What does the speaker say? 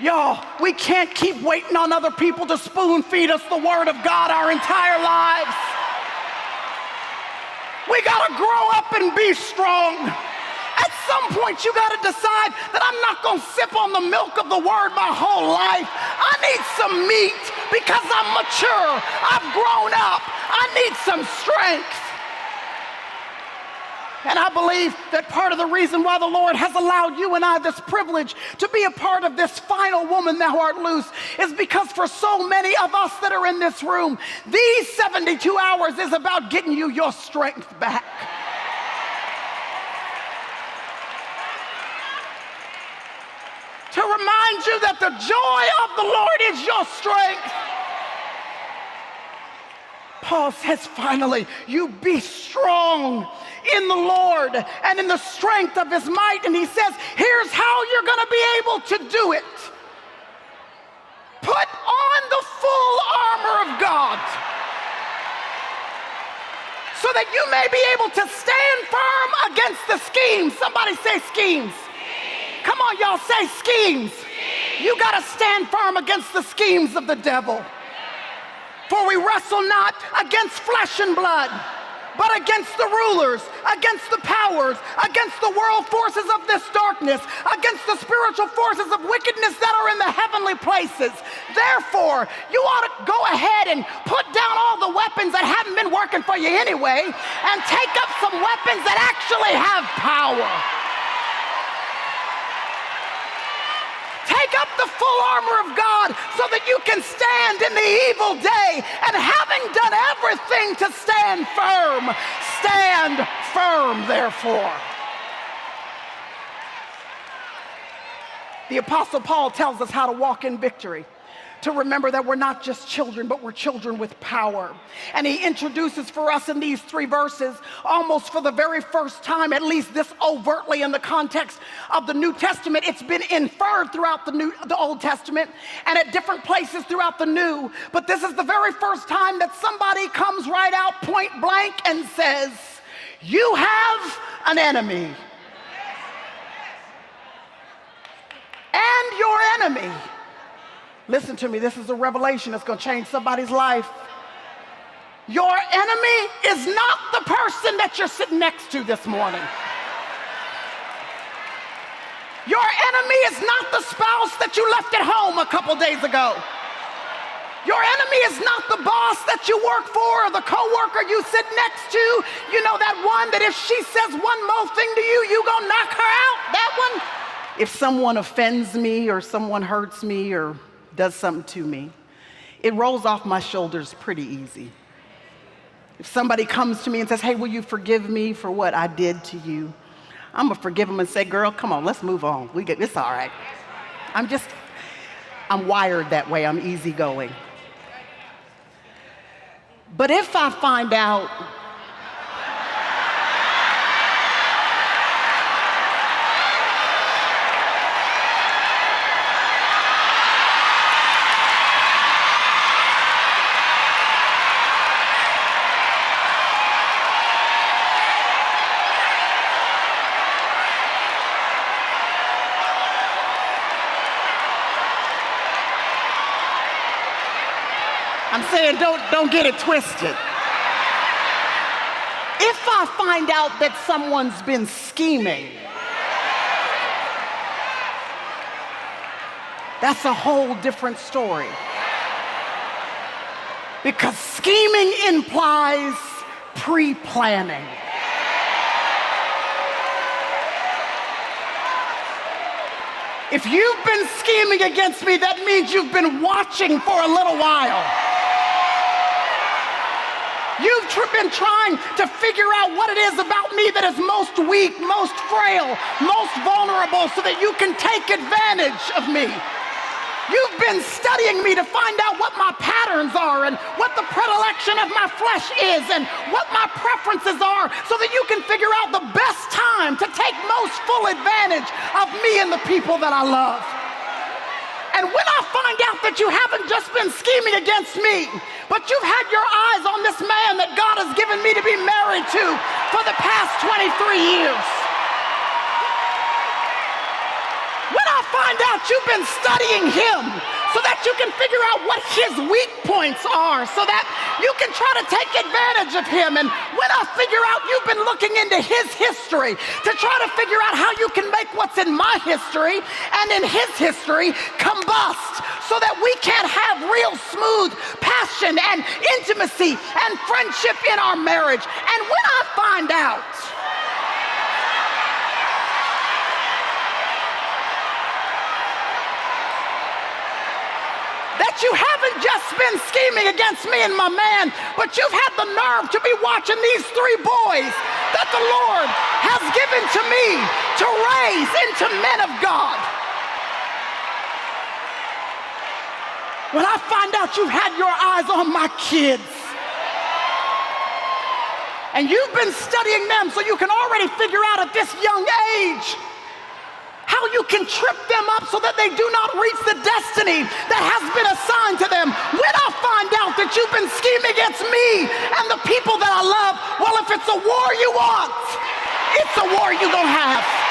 Y'all, we can't keep waiting on other people to spoon feed us the Word of God our entire lives. We gotta grow up and be strong. At some point, you gotta decide that I'm not gonna sip on the milk of the Word my whole life. I need some meat because I'm mature. I've grown up. I need some strength. And I believe that part of the reason why the Lord has allowed you and I this privilege to be a part of this final Woman Thou Art Loose is because for so many of us that are in this room, these 72 hours is about getting you your strength back. To remind you that the joy of the Lord is your strength. Paul says, finally, you be strong in the Lord and in the strength of his might. And he says, here's how you're going to be able to do it. Put on the full armor of God so that you may be able to stand firm against the schemes. Somebody say schemes. Come on, y'all, say schemes. You got to stand firm against the schemes of the devil. For we wrestle not against flesh and blood, but against the rulers, against the powers, against the world forces of this darkness, against the spiritual forces of wickedness that are in the heavenly places. Therefore, you ought to go ahead and put down all the weapons that haven't been working for you anyway, and take up some weapons that actually have power. Take up the full armor of God so that you can stand in the evil day, and having done everything to stand firm, therefore. The Apostle Paul tells us how to walk in victory, to remember that we're not just children, but we're children with power. And he introduces for us in these 3 verses, almost for the very first time, at least this overtly in the context of the New Testament. It's been inferred throughout the Old Testament and at different places throughout the New. But this is the very first time that somebody comes right out point blank and says, you have an enemy. And your enemy, listen to me, this is a revelation that's going to change somebody's life. Your enemy is not the person that you're sitting next to this morning. Your enemy is not the spouse that you left at home a couple days ago. Your enemy is not the boss that you work for or the coworker you sit next to. You know, that one that if she says one more thing to you, you gonna knock her out? That one? If someone offends me or someone hurts me or does something to me, it rolls off my shoulders pretty easy. If somebody comes to me and says, hey, will you forgive me for what I did to you? I'm gonna forgive them and say, girl, come on, let's move on. It's all right. I'm wired that way. I'm easygoing. But if I find out I'm saying don't get it twisted. If I find out that someone's been scheming, that's a whole different story. Because scheming implies pre-planning. If you've been scheming against me, that means you've been watching for a little while. You've been trying to figure out what it is about me that is most weak, most frail, most vulnerable, so that you can take advantage of me. You've been studying me to find out what my patterns are and what the predilection of my flesh is and what my preferences are, so that you can figure out the best time to take most full advantage of me and the people that I love. And when I find out that you haven't just been scheming against me, but you've had your eyes on this man that God has given me to be married to for the past 23 years. When I find find out you've been studying him so that you can figure out what his weak points are, so that you can try to take advantage of him. And when I figure out you've been looking into his history to try to figure out how you can make what's in my history and in his history combust so that we can't have real smooth passion and intimacy and friendship in our marriage. And when I find out that you haven't just been scheming against me and my man, but you've had the nerve to be watching these 3 boys that the Lord has given to me to raise into men of God. When I find out you've had your eyes on my kids, and you've been studying them so you can already figure out at this young age how you can trip them up so that they do not reach the destiny that has been assigned to them. When I find out that you've been scheming against me and the people that I love, well, if it's a war you want, it's a war you're gonna have.